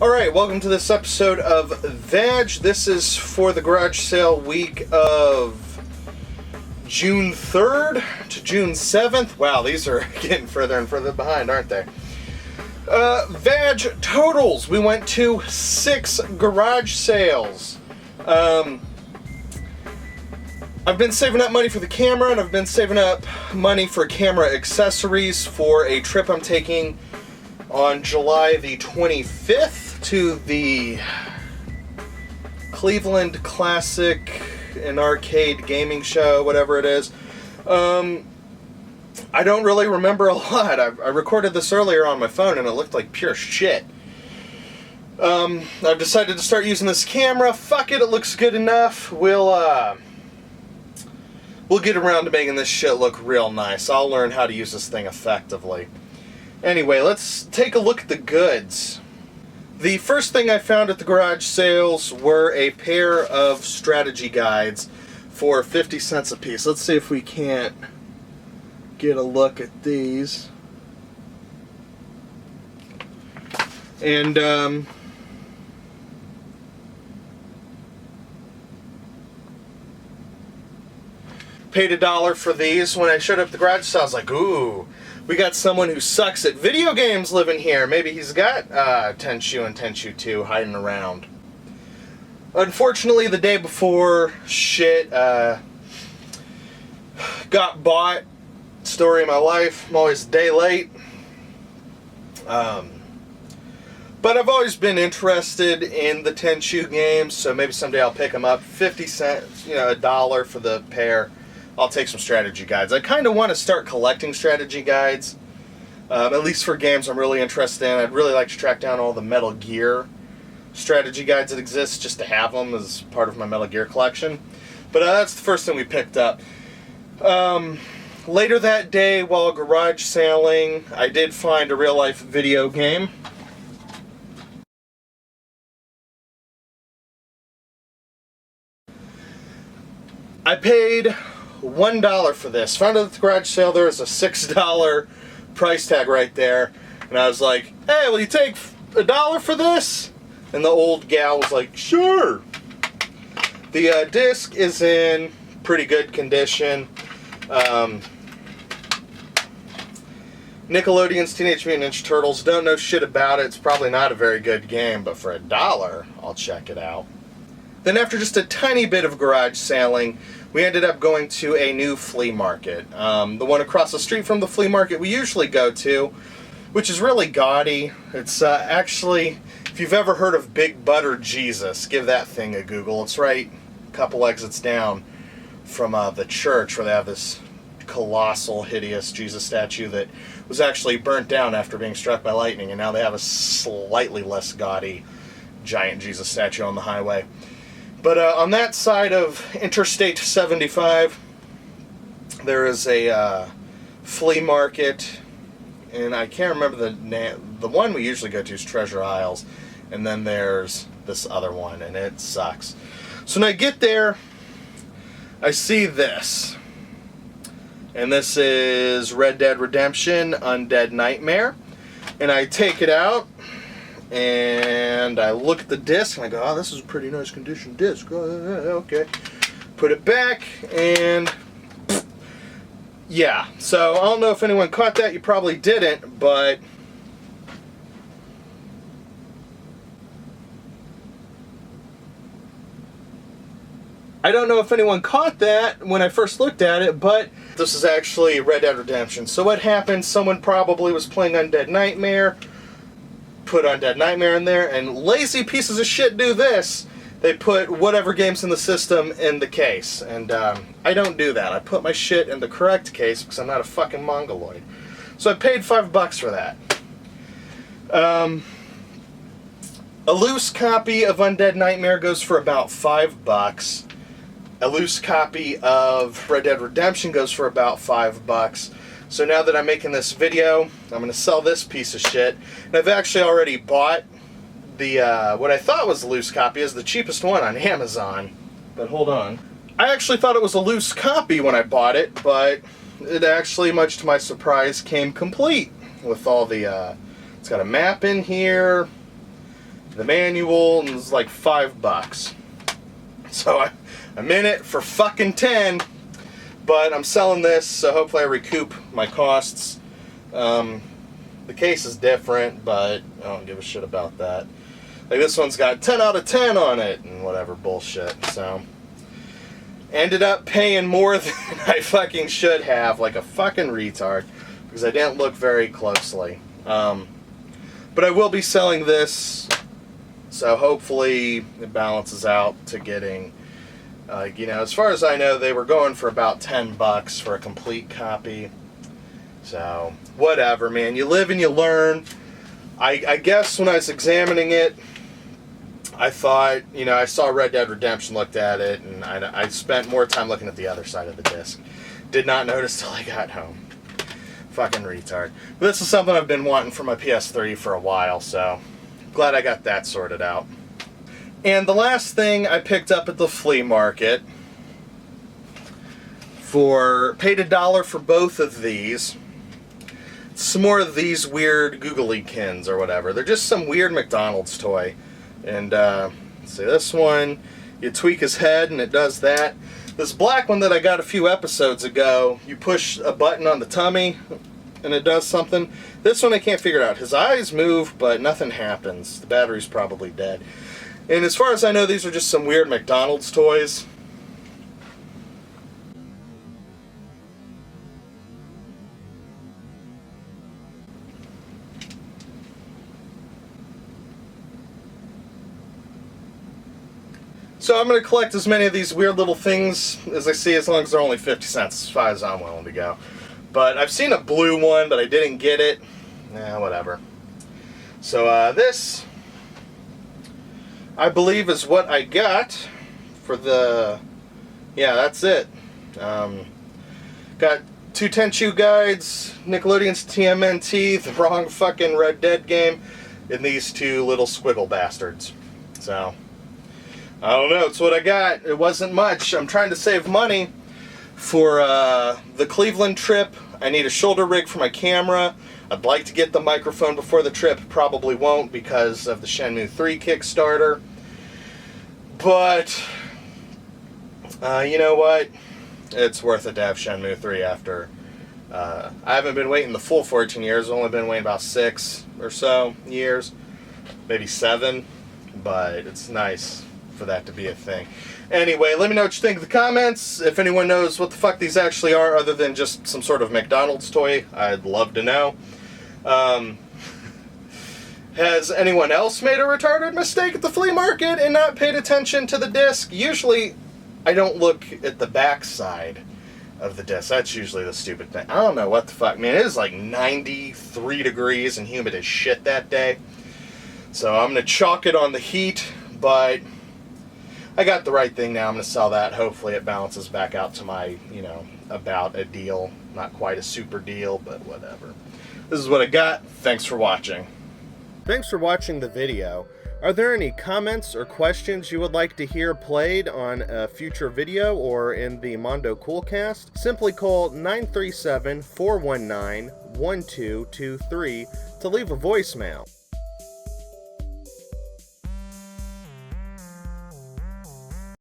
Alright, welcome to this episode of VAG. This is for the garage sale week of June 3rd to June 7th. Wow, these are getting further and further behind, aren't they? VAG totals. We went to 6 garage sales. I've been saving up money for the camera, and I've been saving up money for camera accessories for a trip I'm taking on July the 25th to the Cleveland Classic and Arcade Gaming Show, whatever it is. I don't really remember a lot. I recorded this earlier on my phone and it looked like pure shit. I've decided to start using this camera. Fuck it, it looks good enough. We'll get around to making this shit look real nice. I'll learn how to use this thing effectively. Anyway, let's take a look at the goods. The first thing I found at the garage sales were a pair of strategy guides for 50 cents a piece. Let's see if we can't get a look at these. And paid $1 for these. When I showed up at the garage sale, I was like, ooh, we got someone who sucks at video games living here. Maybe he's got Tenchu and Tenchu 2 hiding around. Unfortunately, the day before shit got bought. Story of my life. I'm always a day late. But I've always been interested in the Tenchu games, so maybe someday I'll pick them up. 50 cents, $1 for the pair. I'll take some strategy guides. I kind of want to start collecting strategy guides, at least for games I'm really interested in. I'd really like to track down all the Metal Gear strategy guides that exist, just to have them as part of my Metal Gear collection. But that's the first thing we picked up. Later that day, while garage sailing, I did find a real-life video game. I paid $1 for this. Found it at the garage sale. There was a $6 price tag right there. And I was like, hey, will you take $1 for this? And the old gal was like, sure. The disc is in pretty good condition. Nickelodeon's Teenage Mutant Ninja Turtles. Don't know shit about it. It's probably not a very good game, but for $1, I'll check it out. Then after just a tiny bit of garage sailing, we ended up going to a new flea market. The one across the street from the flea market we usually go to, which is really gaudy. It's actually, if you've ever heard of Big Butter Jesus, give that thing a Google. It's right a couple exits down from the church where they have this colossal, hideous Jesus statue that was actually burnt down after being struck by lightning, and now they have a slightly less gaudy giant Jesus statue on the highway. But on that side of Interstate 75, there is a flea market, and I can't remember the name. The one we usually go to is Treasure Isles, and then there's this other one, and it sucks. So when I get there, I see this, and this is Red Dead Redemption Undead Nightmare, and I take it out, and I look at the disc, and I go, oh, this is a pretty nice condition disc. Oh, okay. Put it back, and yeah. So I don't know if anyone caught that. You probably didn't, but I don't know if anyone caught that when I first looked at it, but this is actually Red Dead Redemption. So what happened, someone probably was playing Undead Nightmare, put Undead Nightmare in there, and lazy pieces of shit do this. They put whatever game's in the system in the case, and I don't do that. I put my shit in the correct case because I'm not a fucking mongoloid. So I paid $5 for that. A loose copy of Undead Nightmare goes for about $5. A loose copy of Red Dead Redemption goes for about $5. So now that I'm making this video, I'm going to sell this piece of shit. And I've actually already bought the, what I thought was a loose copy is the cheapest one on Amazon. But hold on. I actually thought it was a loose copy when I bought it, but it actually, much to my surprise, came complete with all the, it's got a map in here, the manual, and it's like $5. So I'm in it for fucking 10, but I'm selling this, so hopefully I recoup my costs. The case is different, but I don't give a shit about that. Like, this one's got 10 out of 10 on it, and whatever bullshit, so. Ended up paying more than I fucking should have, like a fucking retard, because I didn't look very closely. But I will be selling this, so hopefully it balances out to getting, you know, as far as I know, they were going for about $10 for a complete copy. So, whatever, man. You live and you learn. I guess when I was examining it, I thought, you know, I saw Red Dead Redemption, looked at it, and I spent more time looking at the other side of the disc. Did not notice till I got home. Fucking retard. But this is something I've been wanting for my PS3 for a while, so glad I got that sorted out. And the last thing I picked up at the flea market, paid $1 for both of these. Some more of these weird googly-kins or whatever. They're just some weird McDonald's toy. And, see, this one, you tweak his head and it does that. This black one that I got a few episodes ago, you push a button on the tummy and it does something. This one I can't figure out. His eyes move, but nothing happens. The battery's probably dead. And as far as I know, these are just some weird McDonald's toys. So I'm going to collect as many of these weird little things as I see, as long as they're only 50 cents, as far as I'm willing to go. But I've seen a blue one, but I didn't get it. Whatever. So this, I believe, is what I got for the, yeah, that's it. Got 2 Tenchu guides, Nickelodeon's TMNT, the wrong fucking Red Dead game, and these 2 little squiggle bastards. So, I don't know, it's what I got. It wasn't much. I'm trying to save money for the Cleveland trip. I need a shoulder rig for my camera. I'd like to get the microphone before the trip. Probably won't because of the Shenmue 3 Kickstarter. But, you know what? It's worth it to have Shenmue 3 after. I haven't been waiting the full 14 years. I've only been waiting about 6 or so years. Maybe 7. But it's nice for that to be a thing. Anyway, let me know what you think in the comments. If anyone knows what the fuck these actually are other than just some sort of McDonald's toy, I'd love to know. Has anyone else made a retarded mistake at the flea market and not paid attention to the disc? Usually, I don't look at the back side of the disc. That's usually the stupid thing. I don't know what the fuck. Man, it is like 93 degrees and humid as shit that day. So I'm going to chalk it on the heat, but I got the right thing now. I'm going to sell that. Hopefully it balances back out to my, you know, about a deal. Not quite a super deal, but whatever. This is what I got. Thanks for watching. Thanks for watching the video. Are there any comments or questions you would like to hear played on a future video or in the Mondo Coolcast? Simply call 937-419-1223 to leave a voicemail.